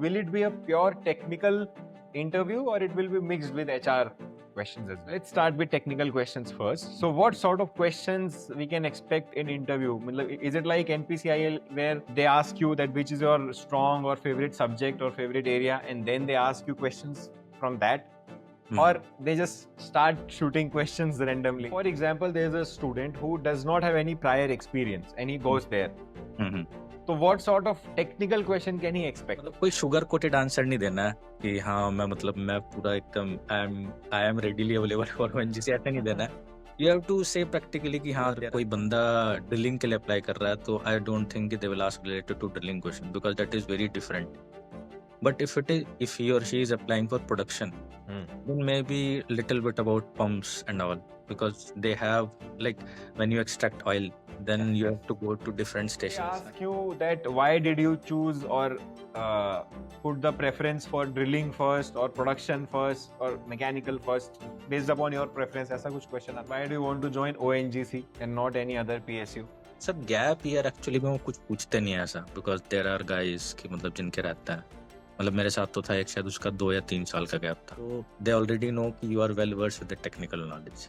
will it be a pure technical interview or it will be mixed with HR questions as well? Let's start with technical questions first. So what sort of questions we can expect in interview? Is it like NPCIL where they ask you that which is your strong or favorite subject or favorite area and then they ask you questions from that? Or they just start shooting questions randomly? For example, there's a student who does not have any prior experience and he goes there. तो what sort of technical question can he expect? मतलब कोई sugar coated answer नहीं देना है कि हाँ मैं पूरा एकदम I am readily available for ONGC, ऐसा नहीं देना है. You have to say practically कि हाँ कोई बंदा ड्रिलिंग के लिए अप्लाई कर रहा है तो I don't think they will ask related to drilling question because that is very different. But if he or she is applying for production, then maybe little bit about pumps and all, because they have, like, when you extract oil, then you have to go to different They stations. ask you that why did you choose or put the preference for drilling first or production first or mechanical first based upon your preference. ऐसा कुछ question आता है. Why do you want to join ONGC and not any other PSU? सब gap year actually में वो कुछ पूछते नहीं है ऐसा, बिकॉज देर आर गाइज कि मतलब जिनके रहता है, मतलब मेरे साथ तो था एक, शायद उसका 2 या 3 साल का गैप था. तो दे ऑलरेडी नो कि you are well versed with the technical knowledge.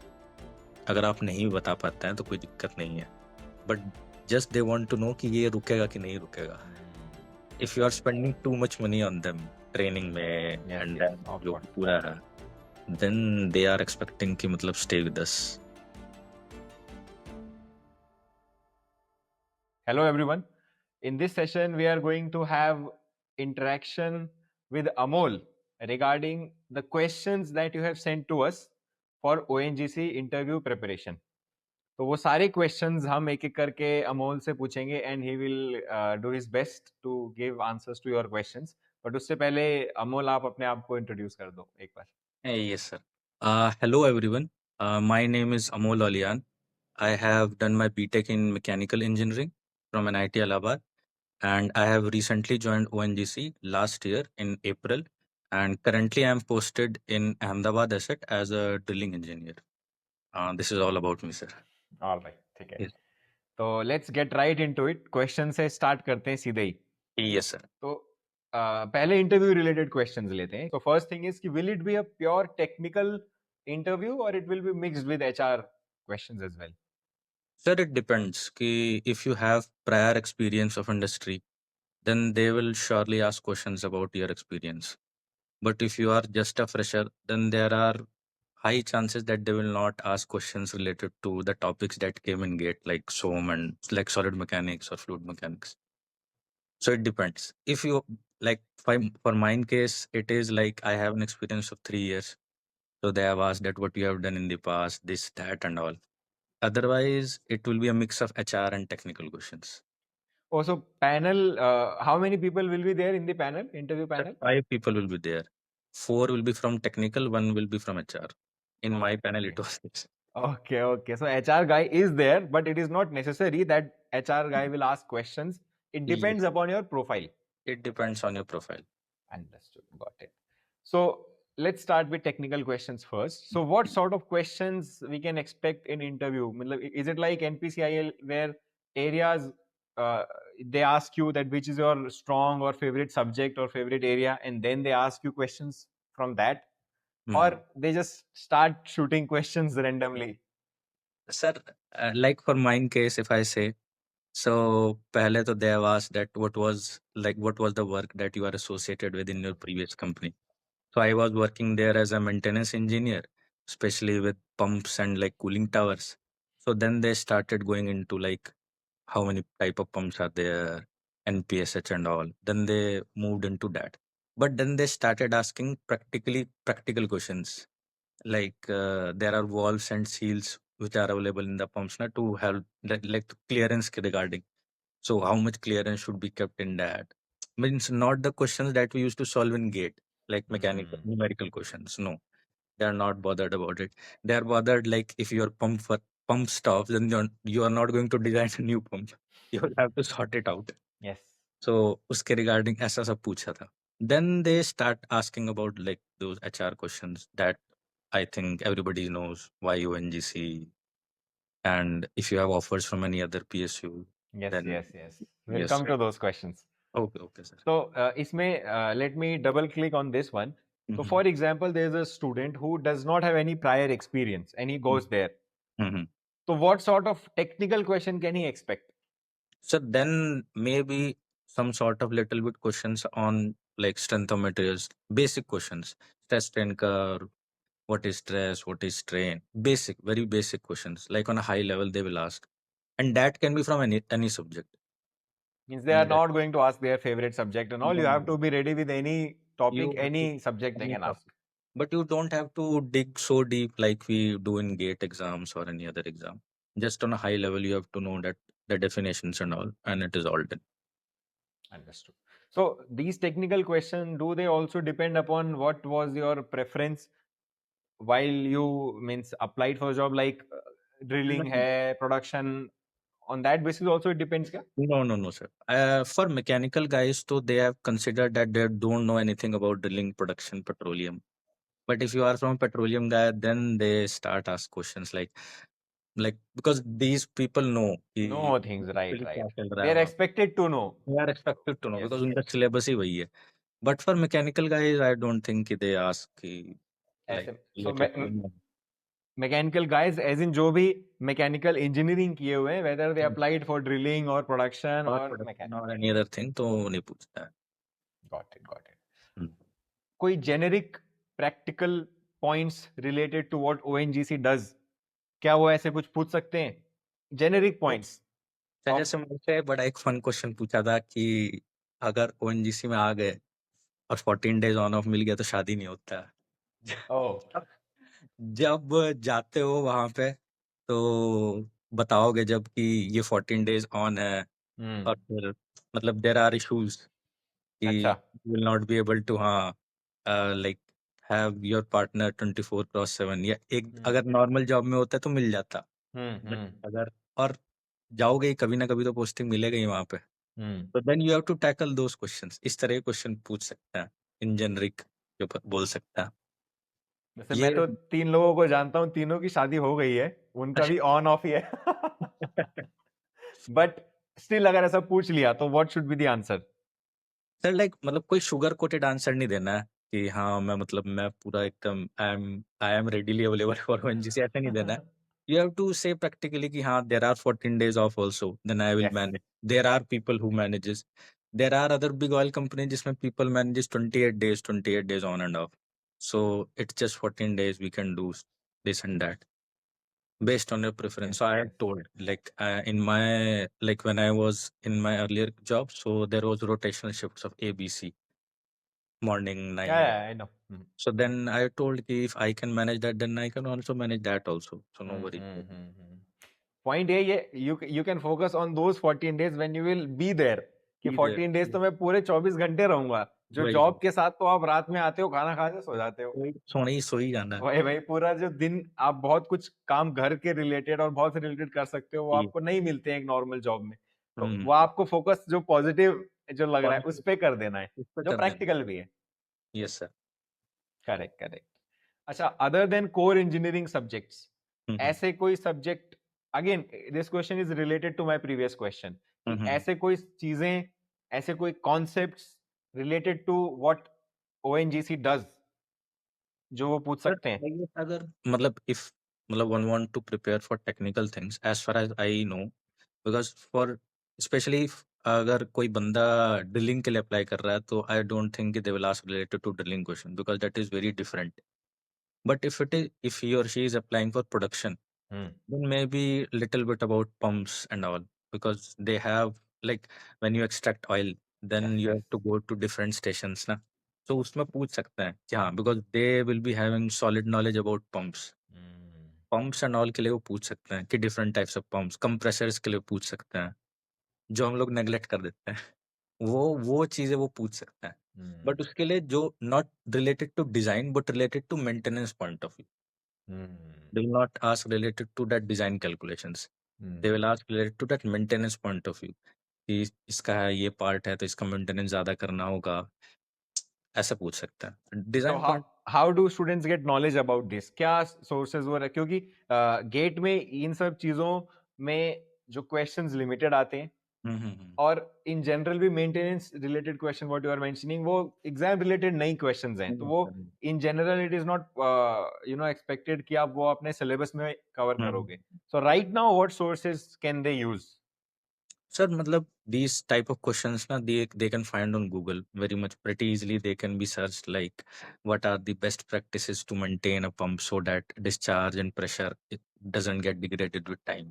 अगर आप नहीं बता पाते हैं तो कोई दिक्कत नहीं है, but just they want to know कि ये रुकेगा कि नहीं रुकेगा. If you are spending too much money on them training में एंड जो पूरा है, देन दे आर एक्सपेक्टिंग कि मतलब stay with us. Hello everyone. In this session, we are going to have interaction with Amol regarding the questions that you have sent to us for ONGC interview preparation. तो वो सारे questions हम एक एक करके अमोल से पूछेंगे and he will do his best to give answers to your questions. But उससे पहले अमोल आप अपने आप को introduce कर दो एक बार. Yes, sir. Hello, everyone. My name is Amol Alian. I have done my BTech in Mechanical Engineering from NIT Allahabad, and I have recently joined ONGC last year in April, and currently I am posted in Ahmedabad Asset as a drilling engineer. This is all about me, sir. All right, ठीक है. Yes. तो let's get right into it. Question से start करते हैं सीधे ही. Yes, sir. तो पहले interview related questions लेते हैं. तो फर्स्ट थिंग इज कि will it be a pure technical interview or it will be mixed with HR questions as well? Sir, it depends. If you have prior experience of industry, then they will surely ask questions about your experience. But if you are just a fresher, then there are high chances that they will not ask questions related to the topics that came in GATE, like SOM and like solid mechanics or fluid mechanics. So it depends. If you like, for mine case, it is like I have an experience of 3 years. So they have asked that what you have done in the past, this, that, and all. Otherwise, it will be a mix of HR and technical questions. Also panel, how many people will be there in the panel, interview panel? 5 people will be there. 4 will be from technical, 1 will be from HR. In my panel, it was this. Okay. So HR guy is there, but it is not necessary that HR guy will ask questions. It depends upon your profile. It depends on your profile. Understood. Got it. So let's start with technical questions first. So what sort of questions we can expect in interview? Is it like NPCIL where areas they ask you that which is your strong or favorite subject or favorite area and then they ask you questions from that? Or they just start shooting questions randomly? Sir, like for mine case, if I say, so pehle to they have asked that what was the work that you are associated with in your previous company. So I was working there as a maintenance engineer, especially with pumps and like cooling towers. So then they started going into like how many type of pumps are there, NPSH and all. Then they moved into that. But then they started asking practical questions. Like there are valves and seals which are available in the pumps now to help like clearance regarding. So how much clearance should be kept in that? Means not the questions that we used to solve in GATE, like mechanical numerical questions. No, they are not bothered about it. They are bothered like if your pump stops, then you are not going to design a new pump. You will have to sort it out. Yes. So उसके regarding ऐसा सब पूछा था. Then they start asking about like those HR questions that I think everybody knows, why ONGC, and if you have offers from any other PSU. Yes. Then We'll come to those questions. Okay, sir. So इसमें let me double click on this one. So for example, there's a student who does not have any prior experience and he goes there. Mhm. So what sort of technical question can he expect? So then maybe some sort of little bit questions on like strength of materials, basic questions, stress strain curve, what is stress, what is strain, basic, very basic questions, like on a high level they will ask, and that can be from any subject. Means they are That- not going to ask their favorite subject and all. You No, have to be ready with any topic, you have to any subject they any can ask. topic. But you don't have to dig so deep like we do in GATE exams or any other exam. Just on a high level, you have to know that the definitions and all, and it is all done. Understood. So these technical questions, do they also depend upon what was your preference while you means applied for a job like drilling No, hai, production? On that basis also it depends kya? no, sir. For mechanical guys, too, they have considered that they don't know anything about drilling, production, petroleum. But if you are from a petroleum guy, then they start ask questions like because these people know कि No things, right, actually right. क्या चल रहा They है are वहाँ पे. expected to know. They are expected to know Yes. because उनका syllabus ही वही है. But for mechanical guys, I don't think कि they ask कि like ऐसे so related to. Mechanical guys as in जो भी मैकेनिकल इंजीनियरिंग किए हुए हैं whether they Hmm. Applied for drilling और प्रोडक्शन और और production or mechanical. any other thing तो नहीं पूछता है. Got it. Hmm. कोई generic practical points related to what ONGC does, क्या वो ऐसे कुछ पूछ सकते हैं? Generic points. जैसे मुझसे बड़ा एक फन क्वेश्चन पूछा था कि अगर ओएनजीसी में आ गए और 14 डेज ऑन ऑफ मिल गया तो शादी नहीं होता. ओह. जब जाते हो वहां पे तो बताओगे जब कि ये 14 डेज ऑन है और फिर मतलब देर आर इश्यूज कि अच्छा. Will not be able to हाँ लाइक हैव योर पार्टनर 24/7 या एक अगर नॉर्मल जॉब में होता है तो मिल जाता. बट अगर और जाओगे ही कभी ना कभी तो पोस्टिंग मिलेगा ही वहां पे. तो then you have to tackle those questions. इस तरह के क्वेश्चन पूछ सकता है इन जेनरिक जो बोल सकता है. वैसे मैं ये तो 3 लोगों को जानता हूँ, तीनों की शादी हो गई है, उनका भी ऑन ऑफ ही है. बट स्टिल अगर ऐसा पूछ लिया तो what should be the answer? Sir like मतलब कोई शुगर कोटेड आंसर नहीं देना है कि हाँ मैं मतलब मैं पूरा एकदम I am readily available for ONGC ऐसा नहीं देना है. You have to say practically कि हाँ there are 14 days off also then I will Yes. Manage. There are people who manages. There are other big oil company जिसमें people manages 28 days on and off. So it's just 14 days we can do this and that based on your preference. So I had told like in my like when I was in my earlier job, so there was rotational shifts of ABC morning, night. Yeah, I know. So then I told कि if I can manage that, then I can also manage that also. So no worry. Point ये you can focus on those 14 days when you will be there कि Be 14 days तो मैं पूरे 24 घंटे रहूंगा. जो वही जॉब के साथ तो आप रात में आते हो, खाना खा के सो जाते हो. वही सो ही जाना है. वही पूरा जो दिन आप बहुत कुछ काम घर के रिलेटेड और बहुत से रिलेटेड कर सकते हो, वो जी. आपको नहीं मिलते हैं एक नॉर्मल जॉब में. तो हम्म. वो आपको फोकस जो पॉजिटिव जो लग रहा है उस Positive पे कर देना है, इस पर जो कर देना. प्रैक्टिकल भी है. Yes sir. Correct, correct. अच्छा, other than core engineering subjects, ऐसे कोई subject, again this question is related to my previous question, ऐसे कोई चीजें, ऐसे कोई concepts related to what ONGC does जो वो पूछ Sir, सकते हैं? I guess अगर मतलब if मतलब one want to prepare for technical things as far as I know because for especially if अगर कोई बंदा ड्रिलिंग के लिए अप्लाई कर रहा है तो I don't think they will ask related to drilling question because that is very different. But if he or she is applying for production then maybe little bit about pumps and all because they have like when you extract oil then Yes, you yes. have to go to different stations ना. तो उसमें पूछ सकते हैं कि हाँ because they will be having solid knowledge about pumps. Pumps and all के लिए वो पूछ सकते हैं कि different types of pumps compressors के लिए पूछ सकते हैं जो हम लोग नेग्लेक्ट कर देते हैं. वो चीजें वो पूछ सकते हैं. बट उसके लिए जो not related to design but related to maintenance point of view. They will not ask related to that design calculations. They will ask related to that maintenance point of view कि इसका ये part है तो इसका maintenance ज्यादा करना होगा. ऐसा पूछ सकता है So design point. how do students get knowledge about this? क्या sources वो क्योंकि गेट में इन सब चीजों में जो questions limited आते हैं, और इन जनरल भी maintenance related question what you are mentioning वो एग्जाम रिलेटेड नई क्वेश्चंस हैं, तो वो in general it is not expected कि आप वो अपने सिलेबस में कवर करोगे. So right now what sources can they use? Sir, matlab these type of questions na they can find on Google very much pretty easily. They can be searched like what are the best practices to maintain a pump so that discharge and pressure it doesn't get degraded with time.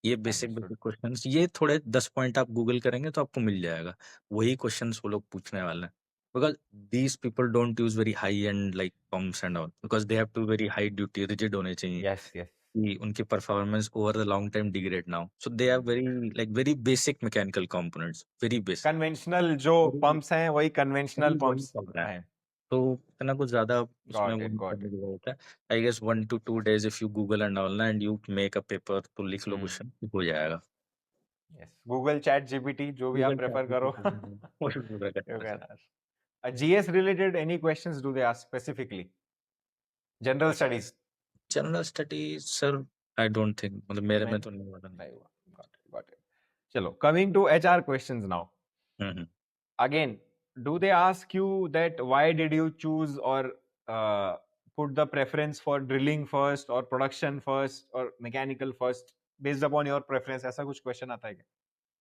ये basic Understood. Basic questions, ये थोड़े 10 point आप Google करेंगे तो आपको मिल जाएगा. वही questions वो लोग पूछने वाले हैं, because these people don't use very high and like pumps and all, because they have to very high duty, rigid होने चाहिए Yes, yes. कि उनकी performance over the long time degrade ना हो. So they are very like very basic mechanical components, very basic. Conventional जो pumps हैं वही conventional वही पंप्स चल रहा है, हैं. तो इतना कुछ ज्यादा उसमें Got वो it, नहीं got करने it. की जरूरत है. I guess 1 to 2 days if you Google and all and you make a paper तो लिख लो क्वेश्चन, हो जाएगा. Yes. Google Chat GPT जो भी आप गूगल प्रेफर करो. वो शुरू You करता है. can ask. GS related any questions do they ask specifically? General studies. General study sir I don't think, मतलब मेरे में नहीं तो नहीं होता. नहीं हुआ. Got it, got it. चलो, coming to HR questions now. Hmm. Again, do they ask you that why did you choose or put the preference for drilling first or production first or mechanical first based upon your preference? ऐसा कुछ question आता है क्या?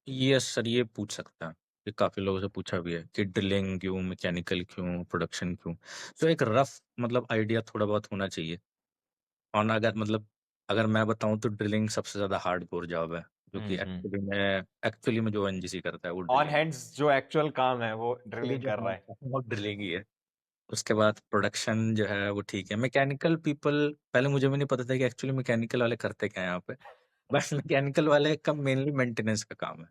Yes sir, ये पूछ सकता है, ये काफी लोगों से पूछा भी है कि ड्रिलिंग क्यों, मैकेनिकल क्यों, प्रोडक्शन क्यों. तो एक रफ मतलब आइडिया थोड़ा बहुत होना चाहिए. और अगर मतलब अगर मैं बताऊं तो ड्रिलिंग सबसे ज्यादा हार्डकोर जॉब है, जो कि एक्चुअली में जो एनजीसी करता है वो ऑन ड्रिलिंग, हैंड्स जो एक्चुअल काम है वो एक्चुअली ड्रिलिंग जो कर रहा है है. वो ड्रिलिंग ही है. उसके बाद प्रोडक्शन जो है वो ठीक है. मैकेनिकल पीपल, पहले मुझे भी नहीं पता था कि एक्चुअली मैकेनिकल वाले करते क्या है यहाँ पे, बस मैकेनिकल वाले का मेनली मेंटेनेंस का काम है.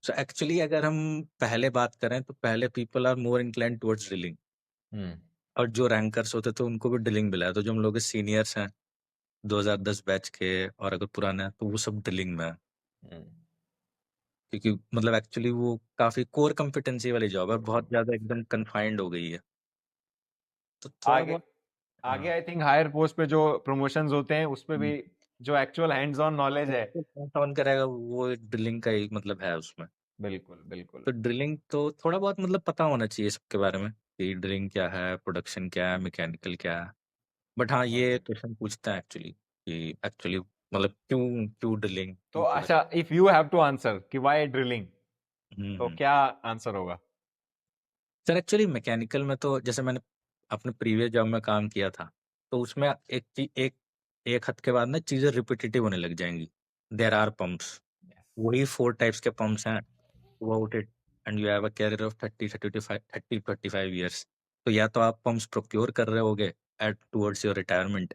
सो एक्चुअली अगर हम पहले बात करें तो पहले people are more incline towards drilling, और जो रैंकर्स होते थे उनको भी ड्रिलिंग मिला है. तो जो हम लोग के सीनियर्स हैं 2010 बैच के, और अगर पुराने हैं तो वो सब ड्रिलिंग में है, क्योंकि मतलब एक्चुअली वो काफी कोर कॉम्पिटेंसी वाली जॉब है, बहुत ज्यादा एकदम कन्फाइंड हो गई है. तो थोड़ा आगे बहुत आगे आई थिंक हायर पोस्ट पे जो प्रमोशंस होते हैं उस पे भी जो एक्चुअल हैंड्स ऑन नॉलेज है. ऑन करेगा वो ड्रिलिंग का ही मतलब है उसमें. बिल्कुल बिल्कुल. तो ड्रिलिंग तो थोड़ा बहुत मतलब पता होना चाहिए सबके बारे में कि ड्रिलिंग क्या है, प्रोडक्शन क्या है, मैकेनिकल क्या है. बट हाँ, ये क्वेश्चन पूछता है एक्चुअली कि एक्चुअली मतलब क्यों क्यों ड्रिलिंग, तो क्यों अच्छा, if you have to answer कि व्हाई ड्रिलिंग, तो प्रोडक्शन. क्या आंसर होगा? सर एक्चुअली मैकेनिकल में तो जैसे मैंने अपने प्रीवियस जॉब में काम किया था, तो उसमें एक हद के बाद ना चीजें रिपीटेटिव होने लग जाएंगी. देयर आर पंप्स, वही 4 टाइप्स के पंप्स हैं throughout it, and you have a career of 30-35 years. तो या तो आप पंप्स प्रोक्योर कर रहे होगे at towards your retirement,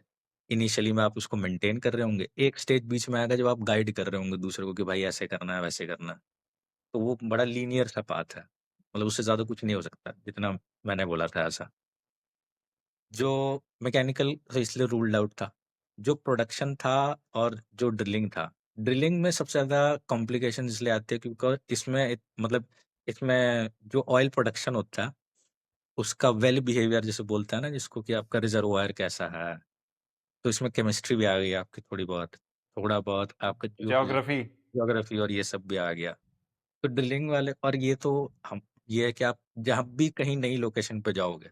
initially में आप उसको मेंटेन कर रहे होंगे, एक स्टेज बीच में आएगा जब आप गाइड कर रहे होंगे दूसरे को कि भाई ऐसे करना है वैसे करना है. तो वो बड़ा लीनियर सा पाथ है, मतलब उससे ज्यादा कुछ नहीं हो सकता जितना मैंने बोला था ऐसा. जो मैकेनिकल तो इसलिए रूल्ड आउट था. जो प्रोडक्शन था और जो ड्रिलिंग था, ड्रिलिंग में सबसे ज्यादा कॉम्प्लिकेशन इसलिए आती है क्योंकि इसमें मतलब इसमें जो ऑयल प्रोडक्शन होता है उसका वेल बिहेवियर जैसे बोलते हैं ना, जिसको कि आपका रिजर्वायर कैसा है, तो इसमें केमिस्ट्री भी आ गई आपकी थोड़ी बहुत, थोड़ा बहुत आपका ज्योग्राफी. जियोग्राफी और ये सब भी आ गया. तो ड्रिलिंग वाले, और ये तो हम, ये है कि आप जहाँ भी कहीं नई लोकेशन पे जाओगे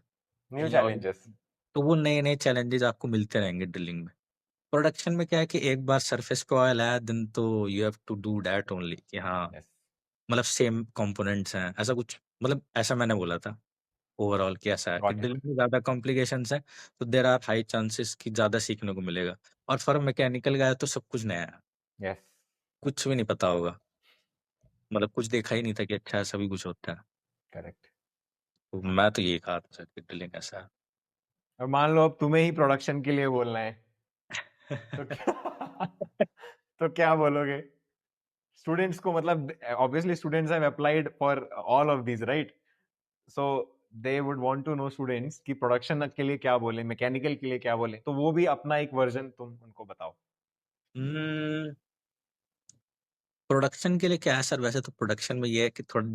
न्यू कहीं और, चैलेंजेस. तो वो नए नए चैलेंजेस आपको मिलते रहेंगे ड्रिलिंग में. प्रोडक्शन में क्या है कि एक बार सरफेस पे ऑयल आया देन तो you have to do that only, कि हाँ मतलब सेम कंपोनेंट्स हैं ऐसा कुछ, मतलब ऐसा मैंने बोला था ओवरऑल कि ऐसा है कि गॉट इट. ड्रिलिंग में ज्यादा कॉम्प्लिकेशंस हैं, तो देर आर हाई चांसेस कि ज्यादा सीखने को मिलेगा. और फॉर मैकेनिकल गया तो सब कुछ नया है, यस. कुछ भी नहीं पता होगा, मतलब कुछ देखा ही नहीं था कि अच्छा ऐसा भी कुछ होता है. करेक्ट. तो मैं तो यही कहा था सर कि ड्रिलिंग ऐसा है. और मान लो अब तुम्हें ही प्रोडक्शन के लिए बोलना है तो क्या तो क्या बोलोगे स्टूडेंट्स को? मतलब obviously students have applied for all of these, right? So they would want to know students कि प्रोडक्शन के लिए क्या बोले, मैकेनिकल के लिए क्या बोले, तो वो भी अपना एक वर्जन तुम उनको बताओ. प्रोडक्शन के लिए क्या है सर, वैसे तो प्रोडक्शन में ये है कि थोड़ा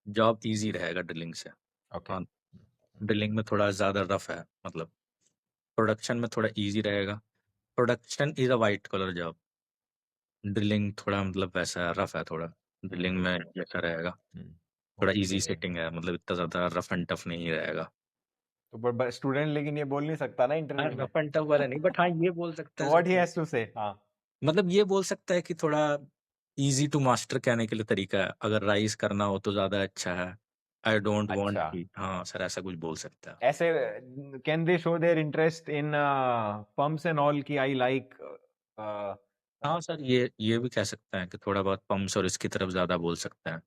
जॉब इजी रहेगा ड्रिलिंग से. ओके. हाँ, ड्रिलिंग में थोड़ा ज्यादा रफ है, मतलब प्रोडक्शन में थोड़ा इजी रहेगा. Production is a white collar job, drilling थोड़ा मतलब वैसा रफ है थोड़ा. ड्रिलिंग में जैसा रहेगा थोड़ा इजी ओके। सेटिंग है, मतलब इतना ज़्यादा रफ एंड टफ नहीं रहेगा। तो पर स्टूडेंट लेकिन ये बोल नहीं सकता ना हाँ, इंटरव्यू में, रफ एंड टफ वाला नहीं, बट हाँ, ये बोल सकता तो है सर व्हाट ही कि हैज टू से? हाँ। मतलब ये बोल सकता है कि थोड़ा ईज़ी टू मास्टर कहने के लिए तरीका है, अगर राइज़ करना हो तो ज़्यादा अच्छा है। आई डोंट वांट अच्छा, कि हाँ, सर ऐसा कुछ बोल सकता है। ऐसे can they show their interest in pumps and all की आई लाइक? हाँ सर, ये भी कह सकते हैं कि थोड़ा बहुत पंप्स और इसकी तरफ ज़्यादा बोल सकते हैं,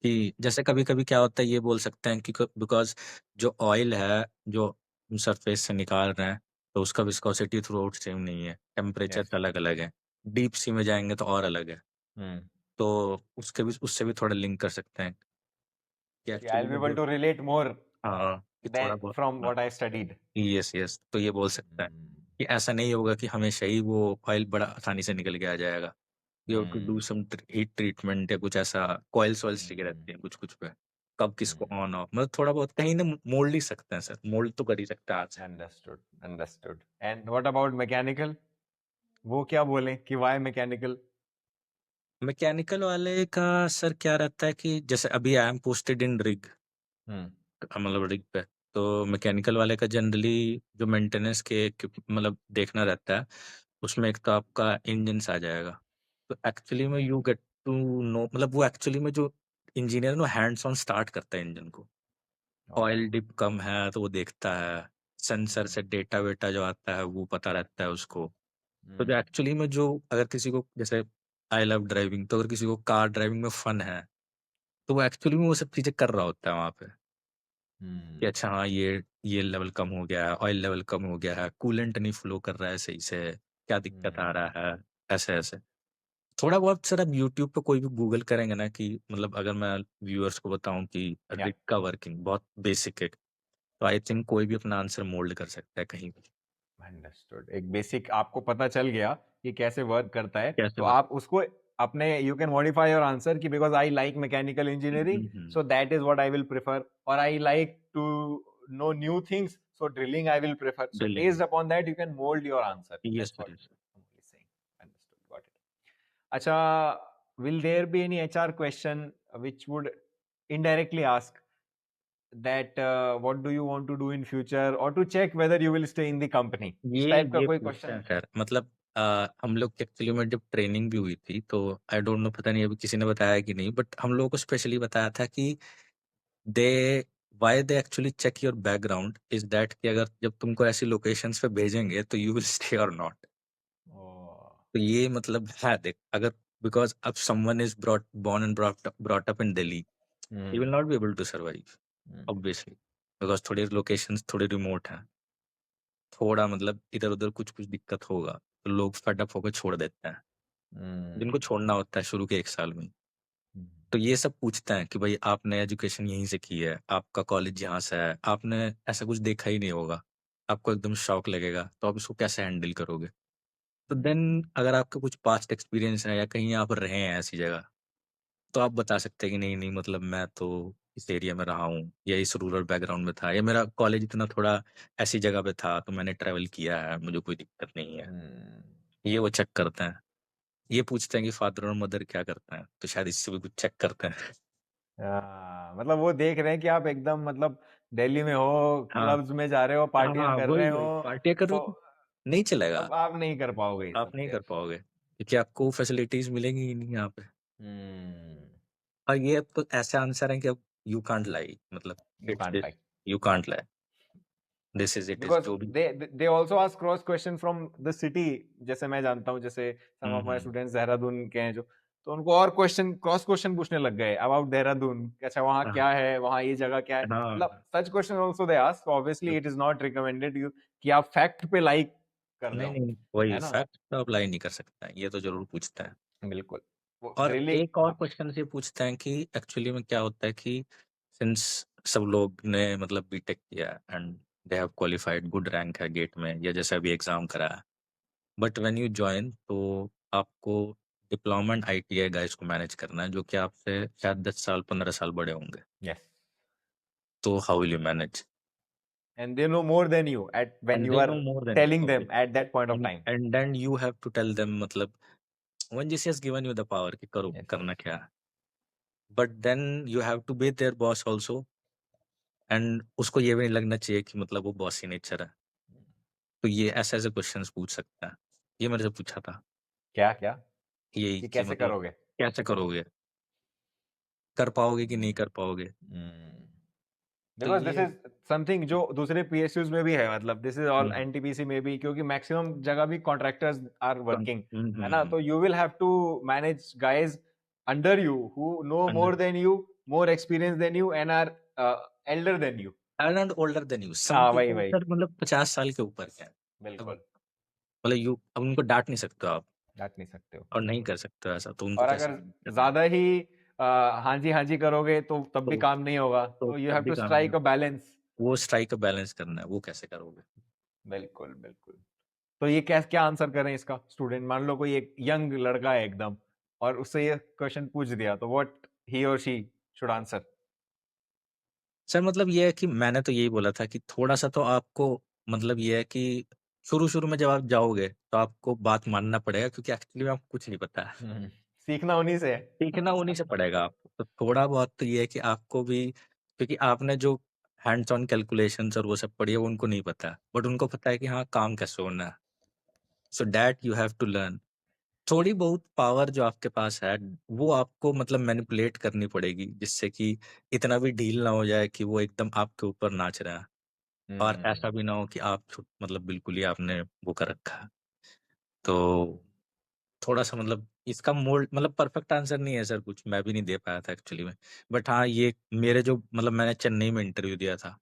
कि जैसे कभी-कभी क्या होता है ये बोल सकते हैं कि क बिकॉज़ जो ऑयल है, जो सरफेस से निकाल रहे हैं, तो उसका विस्कोसिटी थ्रू-आउट सेम नहीं है, टेम्परेचर्स यस। अलग-अलग हैं। डीप सी में जाएँगे तो और अलग है। हम्म। तो उसके भी उससे भी थोड़ा लिंक कर सकते हैं कि आई एक्चुअली विल बी में एबल जो टू रिलेट मोर हाँ, कि थोड़ा देन बहुत फ्रॉम हाँ, what I studied. Yes, yes, तो ये बोल सकता है कि ऐसा नहीं होगा कि हमेशा ही वो ऑयल बड़ा आसानी से निकल के आ जाएगा। You have to do some heat treatment या कुछ ऐसा कॉइल्स-वॉइल्स टिके रहती हैं कुछ-कुछ पे। कब किसको ऑन ऑफ मतलब थोड़ा बहुत कहीं ना मोल्ड ही सकते हैं सर, मोल्ड तो कर ही सकते हैं आज। Understood, understood. And what about mechanical? वो क्या बोले कि व्हाई मैकेनिकल? मैकेनिकल वाले का सर क्या रहता है कि जैसे अभी I am posted in rig hmm. मतलब रिग पे, तो मैकेनिकल वाले का जनरली जो मेंटेनेंस के मतलब देखना रहता है, उसमें एक तो आपका इंजन्स आ जाएगा। तो एक्चुअली में यू गेट टू नो मतलब वो एक्चुअली में जो इंजीनियर है ना हैंड्स ऑन स्टार्ट करता है इंजन को। ऑयल डिप कम है तो वो देखता है, सेंसर से डेटा-वेटा जो आता है वो पता रहता है उसको। तो जो एक्चुअली में जो अगर किसी को जैसे आई लव ड्राइविंग तो अगर किसी को कार ड्राइविंग में फन है, तो वो एक्चुअली में वो सब चीज़ें कर रहा होता है वहाँ पे। कि अच्छा हाँ, ये लेवल कम हो गया है, ऑयल लेवल कम हो गया है, कूलेंट नहीं फ्लो कर रहा है सही से, क्या दिक्कत आ रहा है, ऐसे-ऐसे। थोड़ा बहुत सर आप यूट्यूब पे कोई भी गूगल करेंगे ना कि मतलब अगर मैं व्यूअर्स को बताऊँ कि या रिग का वर्किंग बहुत बेसिक है, तो आई थिंक कोई भी अपना आंसर मोल्ड कर सकता है कहीं भी। अंडरस्टूड। एक बेसिक आपको पता चल गया कि कैसे वर्क करता है, कैसे तो वर्क आप उसको अपने you can modify your answer कि बिकॉज आई लाइक मैकेनिकल हुँ, इंजीनियरिंग, हुँ, हुँ। So that is what I will prefer, और I like to know new things, so drilling I will prefer, so drilling based upon that you can mould your answer. Yes that's sir, what yes. I'm saying. Understood, got it. अच्छा, will there be any HR question which would indirectly ask that what do you want to do in future, or to check whether you will stay in the company? इस ये type का ये कोई पूछते question? हैं खैर मतलब हम लोग की एक्चुअली में जब ट्रेनिंग भी हुई थी तो आई डोंट नो पता नहीं अभी किसी ने बताया कि नहीं बट हम लोगों को स्पेशली बताया था कि they why they actually check your background is that कि अगर जब तुमको ऐसी लोकेशंस पे भेजेंगे तो you will stay or not. Oh. तो ये मतलब है देख अगर बिकॉज अब someone is brought born and brought up in Delhi he will Hmm. Not be able to survive Hmm. Obviously because थोड़ी लोकेशंस थोड़ी रिमोट हैं, थोड़ा मतलब इधर-उधर कुछ-कुछ दिक्कत होगा, तो लोग फेड अप होके छोड़ देते हैं, जिनको Hmm. छोड़ना होता है शुरू के 1 साल में ही। Hmm. तो ये सब पूछते हैं कि भई आपने एजुकेशन यहीं से की है, आपका कॉलेज यहाँ से है, आपने ऐसा कुछ देखा ही नहीं होगा, आपको एकदम शॉक लगेगा, तो आप इसको कैसे हैंडल करोगे? तो देन अगर आपका कुछ पास्ट एक्सपीरियंस है या कहीं आप रहे हैं ऐसी जगह, तो आप बता सकते हैं कि नहीं, नहीं मतलब मैं तो इस एरिया में रहा हूँ या इस रूरल बैकग्राउंड में था या मेरा कॉलेज इतना थोड़ा ऐसी जगह पे था, तो मैंने ट्रैवल किया है, मुझे कोई दिक्कत नहीं है। Hmm. ये वो चेक करते हैं। ये पूछते हैं कि फादर और मदर क्या करते हैं? तो शायद इससे भी कुछ चेक करते हैं। मतलब वो देख रहे हैं कि आप एकदम मतलब दिल्ली में हो, हाँ, क्लब्स में जा रहे हो, पार्टियां हाँ, कर रहे वही हो, पार्टियाँ कर रहे तो हो तो नहीं चलेगा, तब आप नहीं कर पाओगे ये आप सब नहीं कर फिर। पाओगे, क्योंकि आपको फैसिलिटीज़ मिलेंगी ही नहीं यहाँ पे। हम्म। और ये तो ऐसे आंसर हैं कि अब यू कांट लाई मतलब you it's can't this, like, you can't lie, this is it is because जो भी they also ask cross question from the city. जैसे मैं जानता हूँ, जैसे some hmm, of my hmm. Students Dehradun के हैं जो, तो उनको और क्वेश्चन, क्रॉस क्वेश्चन पूछने लग गए अबाउट देहरादून, कि अच्छा वहाँ हाँ, क्या है, वहाँ ये जगह क्या है, मतलब हाँ, such question also they ask. Obviously it is not recommended you कि आप फैक्ट पे लाइक कर नहीं, दो, नहीं, वही है ना? फैक्ट तो अप्लाई नहीं कर सकता है, ये तो ज़रूर पूछता है। बिल्कुल। वो और ड्रिलिंग, एक और हाँ। क्वेश्चन ये पूछते हैं कि एक्चुअली में क्या होता है कि सिंस सब लोग ने मतलब बीटेक किया and they have qualified good rank है गेट में या जैसे अभी एग्जाम करा है, बट व्हेन यू जॉइन तो आपको डिप्लोमा एंड आईटीआई गाइस को मैनेज करना है जो कि आपसे शायद 10 साल 15 साल बड़े होंगे, यस। तो how will you manage? And they know more than you at when and you they are no more than you telling them obviously, at that point of time. And then you have to tell them मतलब one Jesus has given you the power कि करो yes. करना क्या है। But then you have to be their boss also, and उसको ये भी नहीं लगना चाहिए कि मतलब वो बॉसी नेचर है। तो ये ऐसे-ऐसे क्वेश्चंस पूछ सकता है। ये मेरे से पूछा था, क्या क्या यही कि कि कैसे मतलब करोगे? कैसे करोगे? कर पाओगे कि नहीं कर पाओगे? तो बिकॉज दिस ये इज समथिंग जो दूसरे पीएसयूज में भी है, मतलब this is all hmm, NTPC में भी, क्योंकि मैक्सिमम जगह भी कॉन्ट्रैक्टर्स आर कौन वर्किंग, हुँ, है हुँ, ना? हुँ। तो you will have to manage guys under you who know under more than you, more experience than you, and are elder than you. And older than you. Some हाँ, वही people वही, sir मतलब 50 साल के ऊपर के हैं। अब बिल्कुल, मतलब यू अब उनको डाँट नहीं सकते हो आप डांट नहीं सकते हो, और नहीं बिल्कुल। कर सकते हो ऐसा, तो उनको और कैसे अगर करना है? ज्यादा ही हाँ जी करोगे तो तब भी तो काम नहीं होगा, तो तो यू तब हैव भी टू काम नहीं स्ट्राइक हो अ बैलेंस। वो स्ट्राइक अ बैलेंस करना है, वो कैसे करोगे? बिल्कुल बिल्कुल। तो ये क्या क्या आंसर करें इसका? स्टूडेंट मान लो कोई एक यंग लड़का है एकदम, और उससे ये क्वेश्चन पूछ दिया, तो what he or she should answer? Sir मतलब ये है कि मैंने तो यही बोला था कि थोड़ा-सा तो आपको मतलब ये है कि शुरू-शुरू में जब आप जाओगे, तो आपको बात मानना पड़ेगा क्योंकि एक्चुअली में आपको कुछ नहीं पता है। सीखना उन्हीं से सीखना उन्हीं से है। पड़ेगा आपको। तो थोड़ा बहुत तो ये है कि आपको भी क्योंकि आपने जो हैंड्स ऑन कैलकुलेशंस और वो सब पढ़ी है, वो उनको नहीं पता है। बट उनको पता है कि हाँ, काम कैसे होना है। So that you have to learn. थोड़ी बहुत पावर जो आपके पास है, वो आपको मतलब मैनिपुलेट करनी पड़ेगी, जिससे कि इतना भी ढील ना हो जाए कि वो एकदम आपके ऊपर नाच रहा है। और हम्म, ऐसा भी ना हो कि आप मतलब बिल्कुल ही आपने वो कर रखा है। तो थोड़ा-सा मतलब इसका मोल्ड मतलब परफेक्ट आंसर नहीं है सर कुछ, मैं भी नहीं दे पाया था एक्चुअली में। बट हाँ, ये मेरे जो मतलब मैंने चेन्नई में इंटरव्यू दिया था,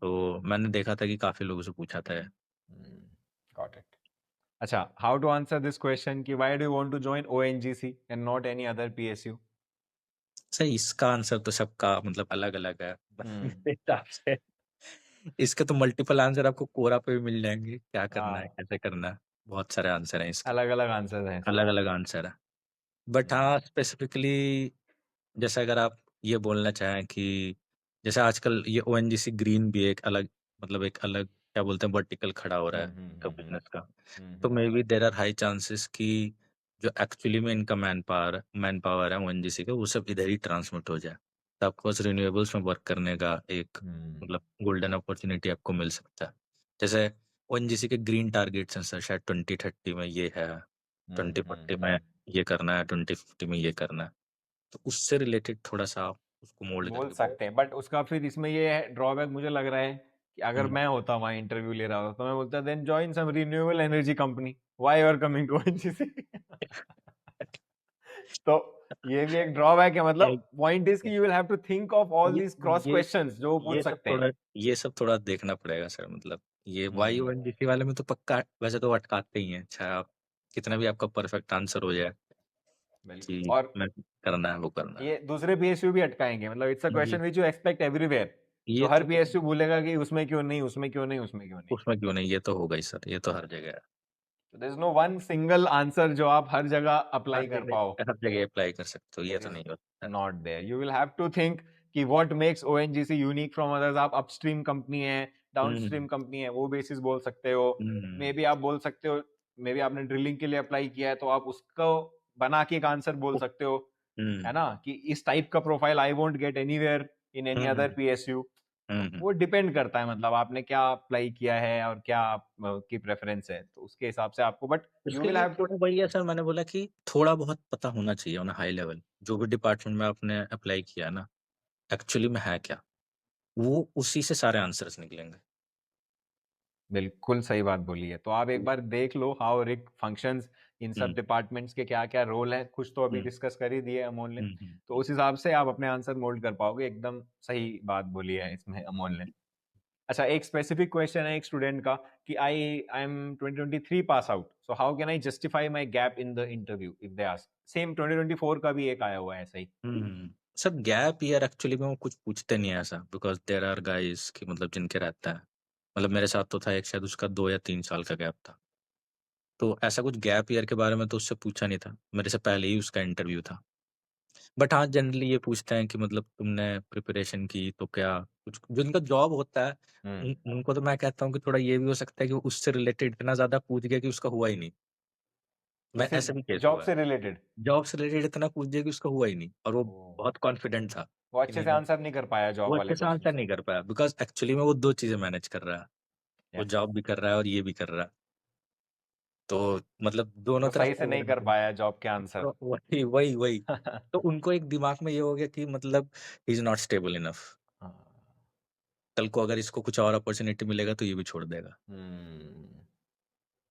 तो मैंने देखा था कि काफ़ी लोगों से पूछा था। Got it. अच्छा, how to answer this question कि why do you want to join ONGC and not any other PSU? Sir इसका आंसर तो सबका मतलब अलग-अलग है। हम्म, मेरे हिसाब से इसके तो मल्टीपल आंसर आपको कोरा पे भी मिल जाएँगे, क्या करना है, हाँ, कैसे करना है, बहुत सारे आंसर हैं इसके, अलग अलग आंसर हैं इसके। अलग-अलग आंसर है। बट हम्म, हाँ, स्पेसिफिकली जैसे अगर आप ये बोलना चाहें कि जैसे आजकल ये ओएनजीसी ग्रीन भी एक अलग मतलब एक अलग क्या बोलते हैं वर्टिकल खड़ा हो रहा है तो बिज़नेस का। तो hmm, maybe there are high chances कि जो एक्चुअली में इनका मैन पावर है ओएनजीसी का वो सब इधर ही ट्रांसमिट हो जाए। तो आपको बस रिन्यूएबल्स में वर्क करने का एक हम्म, मतलब गोल्डन अपॉर्च्युनिटी आपको मिल सकता है। जैसे ओएनजीसी के ग्रीन टारगेट्स हैं सर शायद 2030 में ये है, हम्म, 2040 में ये करना है, 2050 में ये करना है। तो उससे रिलेटेड थोड़ा-सा आप उसको मोल्ड बोल करके बोल सकते हैं, बट उसका फिर इसमें ये ड्रॉबैक मुझे लग रहा है कि अगर हुँ। मैं होता वहां इंटरव्यू ले रहा होता तो मैं बोलता then join some renewable energy company, why you are coming to ONGC? तो ये भी एक ड्रॉबैक है, मतलब एक पॉइंट इज कि you will have to think of all ये दीज क्रॉस ये क्वेश्चंस जो वो ये पूछ सब सकते हैं। थोड़ा ये सब थोड़ा देखना पड़ेगा सर मतलब ये हम्म, वाईओएनजीसी वाले में तो पक्का वैसे तो अटकाते ही हैं, चाहे आप कितना भी आपका परफेक्ट आंसर हो जाए बिल्कुल। कि और मैं करना है, वो करना है। ये दूसरे पीएसयू भी अटकाएंगे, मतलब इट्स अ ये question which you expect everywhere. तो ये हर तो पीएसयू बोलेगा कि उसमें क्यों नहीं, उसमें क्यों नहीं, उसमें क्यों नहीं। उसमें क्यों नहीं, ये तो होगा ही सर, ये तो हर जगह है। तो there is no one single answer जो आप हर जगह अप्लाई कर पाओ। हर जगह अप्लाई कर सकते हो, ये It तो is नहीं होता है। not there. You will have to think कि what makes ONGC unique from others. आप upstream कंपनी है, हुँ, डाउनस्ट्रीम कंपनी है, वो बेसिस बोल सकते हो। मे हुँ, बी आप बोल सकते हो, मे बी आपने ड्रिलिंग के लिए अप्लाई किया है, तो आप उसको बना के एक आंसर बोल सकते हो, है हुँ, ना? कि इस टाइप का profile I won't get anywhere in any hmm, other hmm, PSU. हुँ, तो हुँ। वो डिपेंड करता है, मतलब आपने क्या अप्लाई किया है और क्या की प्रेफरेंस है, तो उसके हिसाब से आपको, बट यू इसके विल लिए हैव टू। थोड़ा वही है सर मैंने बोला कि थोड़ा बहुत पता होना चाहिए ऑन अ हाई लेवल, जो भी डिपार्टमेंट में आपने अप्लाई किया है ना, एक्चुअली में है क्या? वो उसी से सारे आंसर्स निकलेंगे। बिल्कुल सही बात बोली है। तो आप एक हुँ, बार देख लो हाउ रिग फंक्शंस, इन सब हुँ, डिपार्टमेंट्स के क्या-क्या रोल हैं। कुछ तो अभी हुँ, डिस्कस कर ही दिए अमोल ने। हुँ, हुँ, तो हुँ, उस हिसाब से आप अपने आंसर मोल्ड कर पाओगे। एकदम सही बात बोली है इसमें अमोल ने। अच्छा, एक स्पेसिफिक क्वेश्चन है एक स्टूडेंट का कि I am 2023 pass out, so how can I justify my gap in the interview if they ask? Same 2024 का भी एक आया हुआ है ऐसा ही। हुँ। सर गैप ईयर एक्चुअली में वो कुछ पूछते नहीं है ऐसा बिकॉज़ देयर आर गाइज़ कि मतलब जिनके रहता है। मतलब मेरे साथ तो था एक शायद उसका 2 या 3 साल का गैप था। तो ऐसा कुछ गैप ईयर के बारे में तो उससे पूछा नहीं था। मेरे से पहले ही उसका इंटरव्यू था। बट हाँ, जनरली ये पूछते हैं कि मतलब तुमने प्रिपरेशन की तो क्या कुछ जिनका जॉब होता है हुँ। उनको तो मैं कहता हूँ कि थोड़ा ये भी हो सकता है कि वो उससे रिलेटेड इतना ज़्यादा पूछ गया कि उसका हुआ ही नहीं। मैं जैसे ऐसा भी केस जॉब हुआ है। से रिलेटेड? जॉब से रिलेटेड इतना पूछ दिया कि उसका हुआ ही नहीं और वो ओह! बहुत कॉन्फिडेंट था वो कि अच्छे नहीं से मैं आंसर नहीं कर पाया जॉब वो वाले अच्छे से आंसर क्वेश्चंस नहीं को। कर पाया बिकॉज़ एक्चुअली में वो 2 चीज़ें मैनेज कर रहा है। वो यस, जॉब भी कर रहा है और ये भी कर रहा है। तो मतलब दोनों वो तरफ सही से नहीं कर ओवरथिंक पाया जॉब के आंसर। तो वही। तो उनको एक दिमाग में ये हो गया कि मतलब he is not stable enough. हाँ, कल को अगर इसको कुछ और अपॉर्च्युनिटी मिलेगा तो ये भी छोड़ देगा। हुँ,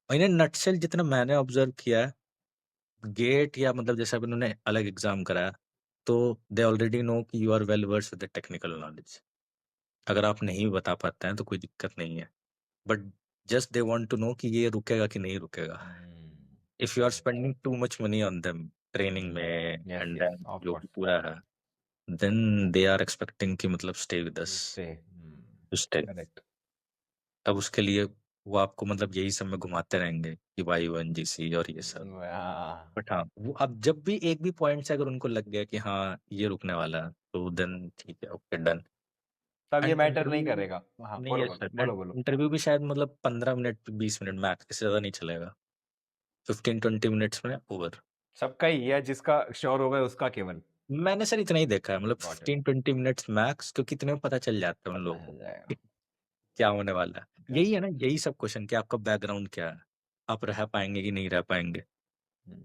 और इन अ नटसेल जितना मैंने ऑब्ज़र्व किया है, गेट या मतलब जैसे अब इन्होंने अलग एग्ज़ाम कराया, तो दे ऑलरेडी नो कि you are well versed with the technical knowledge. अगर आप नहीं बता पाते हैं तो कोई दिक्कत नहीं है। But just they want to know कि ये रुकेगा कि नहीं रुकेगा। Hmm, if you are correct, spending too much money on them training में yes, and yes, then of जो भी कोर्स, पूरा है, देन दे आर एक्सपेक्टिंग कि मतलब stay with you us, stay, to stay. Correct, तब उसके लिए वो आपको मतलब यही सब में घुमाते रहेंगे कि Y1 GC और ये सब। हाँ, बट हाँ, वो अब जब भी एक भी पॉइंट से अगर उनको लग गया कि हाँ, ये रुकने वाला है, तो देन ठीक है, ओके डन। तब ये एंड मैटर नहीं इंटरव्यू करेगा। हाँ, नहीं बोलो, है बोलो, सर, एंड बोलो, बोलो। इंटरव्यू भी शायद मतलब 15 मिनट, 20 मिनट मैक्स, इससे ज़्यादा नहीं चलेगा। 15-20 मिनट्स में ओवर। सबका ही या जिसका श्योर होगा उसका केवल? मैंने सर इतना ही देखा है मतलब गॉट इट, 15-20 मिनट्स मैक्स क्योंकि इतने में पता चल जाता है उन पता लोगों को चल जाएगा, कि क्या होने वाला है। यही करेक्ट, है ना, यही सब क्वेश्चन कि आपका बैकग्राउंड क्या है? आप रह पाएँगे कि नहीं रह पाएँगे? हुँ,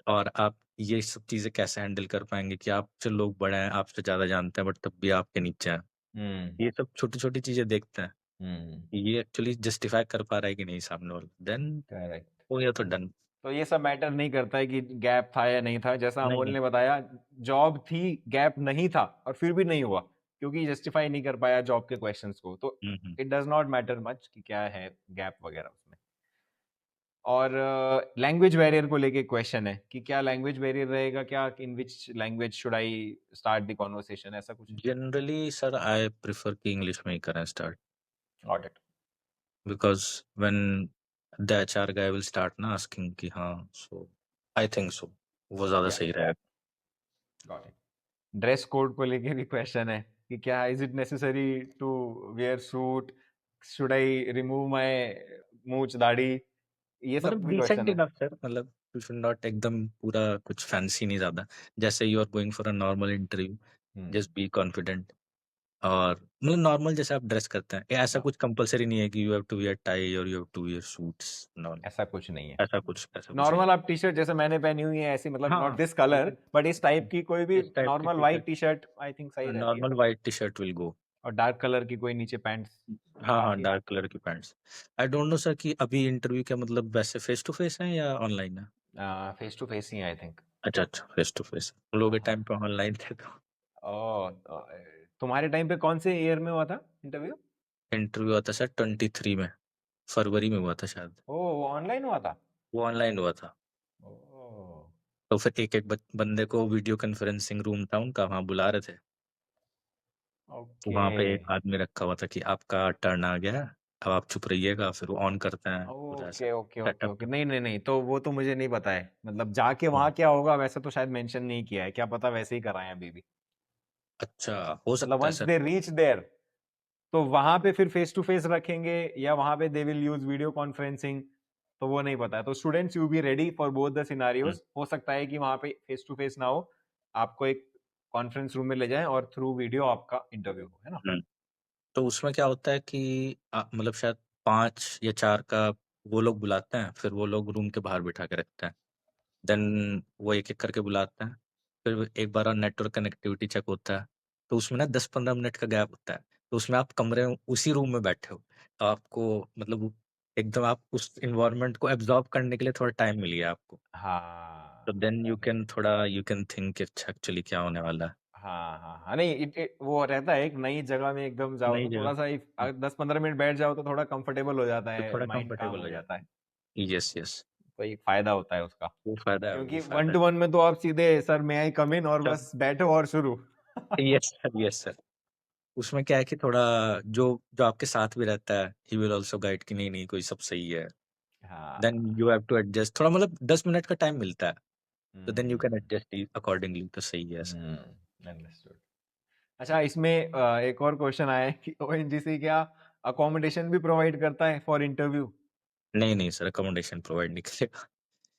और आप ये सब चीज़ें कैसे हैंडल कर पाएँगे कि आपसे लोग बड़े हैं, आपसे ज़्यादा जानते हैं बट तब भी आपके नीचे हैं। हुँ, ये सब छोटी-छोटी चीज़ें देखते हैं, हुँ, कि ये एक्चुअली जस्टिफाई कर पा रहा है कि नहीं सामने वाला। Then correct. हो गया तो डन। तो ये सब मैटर नहीं करता है कि गैप था या नहीं था। जैसा नहीं, अमोल नहीं। ने बताया, जॉब थी, गैप नहीं था और फिर भी नहीं हुआ क्योंकि जस्टिफाई नहीं कर पाया जॉब के क्वेश्चंस को। तो हुँ, हुँ। It does not matter much कि क्या है गैप वगैरह उसमें। और लैंग्वेज बैरियर को लेके क्वेश्चन है कि क्या लैंग्वेज बैरियर रहेगा क्या? In which language should I start the conversation, ऐसा कुछ? जनरली सर आई प्रेफर कि इंग्लिश में ही करें start. Got it. Because when the HR guy will start ना आस्किंग कि हाँ, सो आई थिंक सो वो ज़्यादा या सही रहेगा। Got it. ड्रेस कोड को लेके भी क्वेश्चन है कि क्या is it necessary to wear suit? Should I remove my मूंछ दाढ़ी? ये सब मतलब भी डिसेंट क्वेश्चन है। इनफ सर, मतलब यू शुड नॉट एकदम पूरा कुछ फैंसी नहीं ज़्यादा। जैसे you are going for a normal interview, hmm, just be confident और मतलब नॉर्मल जैसे आप ड्रेस करते हैं। ऐसा हाँ, कुछ कंपल्सरी नहीं है कि you have to wear tie और you have to wear suits, no, no. ऐसा कुछ नहीं है। ऐसा कुछ नहीं नॉर्मल है। आप टी शर्ट जैसे मैंने पहनी हुई है ऐसी, मतलब नॉट हाँ, दिस कलर इवन बट इस टाइप की कोई भी इस टाइप की normal T-shirt white T shirt I think सही रहती है। Normal white T-shirt will go. और डार्क कलर की कोई नीचे पैंट हाँ, हाँ, काफी है। डार्क कलर की pants. I don't know sir कि अभी इंटरव्यू क्या मतलब वैसे फेस टू फेस है या ऑनलाइन है? फेस टू फेस ही आई थिंक। अच्छा, अच्छा, फेस टू फेस। हम लोग के टाइम पे ऑनलाइन थे तो ओ, तुम्हारे टाइम पे कौन से ईयर में हुआ था इंटरव्यू? इंटरव्यू हुआ था सर 23 में, फरवरी में हुआ था शायद। ओ, वो ऑनलाइन हुआ था? वो ऑनलाइन हुआ था। ओह! तो फिर एक-एक बंदे को वीडियो कॉन्फ्रेंसिंग रूम था उनका, वहाँ बुला रहे थे। तो ओके, वहाँ पे एक आदमी रखा हुआ था कि आपका टर्न आ गया है, अब आप चुप रहिएगा, फिर वो ऑन करते हैं, पूरा ऐसा okay, okay, okay, setup okay. था। नहीं, नहीं, नहीं, तो वो तो मुझे नहीं पता है। मतलब जाके हुँ। वहाँ क्या होगा वैसे तो शायद मेंशन नहीं किया है। क्या पता वैसे ही कराएँ अभी भी। अच्छा, हो मतलब सकता है once sir. They reach there तो वहाँ पे फिर फेस टू फेस रखेंगे या वहाँ पे they will use video conferencing, तो वो नहीं पता है। तो students you be ready for both the hmm, scenarios. हो सकता है कि वहाँ पे फेस टू फेस ना हो, आपको एक कॉन्फ्रेंस रूम में ले जाएँ और थ्रू वीडियो आपका इंटरव्यू हो, है ना? हुँ। तो उसमें क्या होता है कि मतलब शायद 5 या 4 का वो लोग बुलाते हैं, फिर वो लोग रूम के बाहर बिठा के रखते हैं। देन वो एक-एक करके बुलाते हैं। फिर एक बार और नेटवर्क कनेक्टिविटी चेक होता है। तो उसमें ना 10-15 मिनट का गैप होता है। तो उसमें आप कमरे में उसी रूम में बैठे हो। तो आपको मतलब एकदम आप उस एनवायरनमेंट को एब्ज़ॉर्ब करने के लिए थोड़ा टाइम मिल गया आपको। तो हाँ, then correct. You can think अच्छा एक्चुअली क्या होने वाला है। हाँ, हाँ, हाँ। नहीं, वो रहता है एक नई जगह में एकदम जाओ नई तो जगह थोड़ा-सा 10-15 मिनट बैठ जाओ तो थोड़ा कंफर्टेबल हो जाता तो है, थोड़ा माइंड काम कंफर्टेबल हो हो जाता जाता है। है। Yes, yes. तो एक फ़ायदा होता है उसका। वो क्योंकि वन फ़ायदा टू है। वन में तो आप सीधे सर मे आई कम इन और सब बस बैठो और शुरू। Yes sir, yes sir. उसमें क्या है कि थोड़ा जो जो आपके साथ भी रहता है, ही विल आल्सो गाइड कि नहीं, नहीं कोई सब सही है। देन हाँ। यू हैव टू एडजस्ट थोड़ा मतलब 10 मिनट का टाइम मिलता है। तो then you can hmm, adjust accordingly तो सही है ऐसा। Hmm, understood. अच्छा, इसमें एक और क्वेश्चन आया है कि ओएनजीसी क्या अकोमोडेशन भी प्रोवाइड करता है फॉर इंटरव्यू? नहीं, नहीं सर अकोमोडेशन प्रोवाइड नहीं करेगा।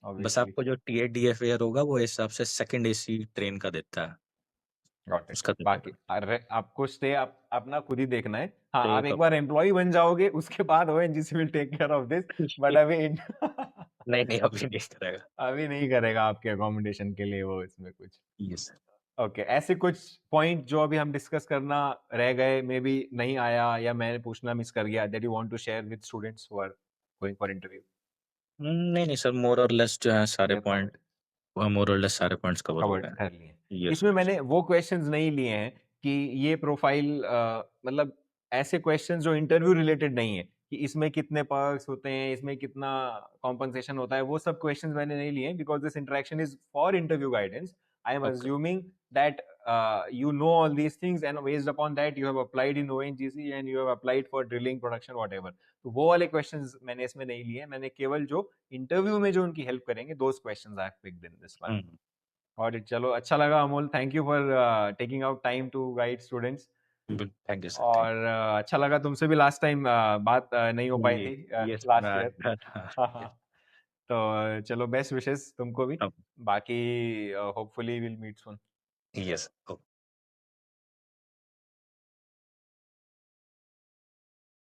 बस ऑब्वियसली। आपको जो टीए फेयर होगा वो इस हिसाब से सेकंड एसी ट्रेन का देता है, गॉट इट। उसका देता बाकी है। अरे आपको स्टे आप अपना खुद ही देखना है। हाँ, स्टे आप एक का बार एम्प्लॉय बन जाओगे उसके बाद ONGC will take care of this, but अभी नहीं, नहीं अभी नहीं करेगा। अभी नहीं करेगा आपके अकोमोडेशन के लिए वो इसमें कुछ। यस। ओके, ऐसे कुछ पॉइंट जो अभी हम डिस्कस करना रह गए, मे बी नहीं आया या मैंने पूछना मिस कर गया, that you want to share with students who are going for interview? नहीं, नहीं सर, मोर और लेस जो है सारे पॉइंट मोर और लेस सारे पॉइंट्स कवर हो कवर्ड गए हैं। कर लिए। यस, इसमें यस। मैंने वो क्वेश्चंस नहीं लिए हैं कि ये प्रोफाइल मतलब ऐसे क्वेश्चंस जो इंटरव्यू रिलेटेड नहीं है कि इसमें कितने पर्क्स होते हैं, इसमें कितना कॉम्पनसेशन होता है, वो सब क्वेश्चंस मैंने नहीं लिए because this interaction is for interview guidance. I am okay. Assuming that you know all these things and based upon that you have applied in ONGC and you have applied for drilling production whatever, तो वो वाले questions मैंने इसमें नहीं लिए। मैंने केवल जो इंटरव्यू में जो उनकी हेल्प करेंगे those questions I have picked in this one. और चलो अच्छा लगा Amol, thank you for taking out time to guide students. Thank you sir, thank और अच्छा लगा तुमसे भी लास्ट टाइम बात नहीं हो पाई यू। थी यस, लास्ट ईयर। मैं तो चलो बेस्ट विशेस तुमको भी। अब बाकी hopefully will meet soon. Yes.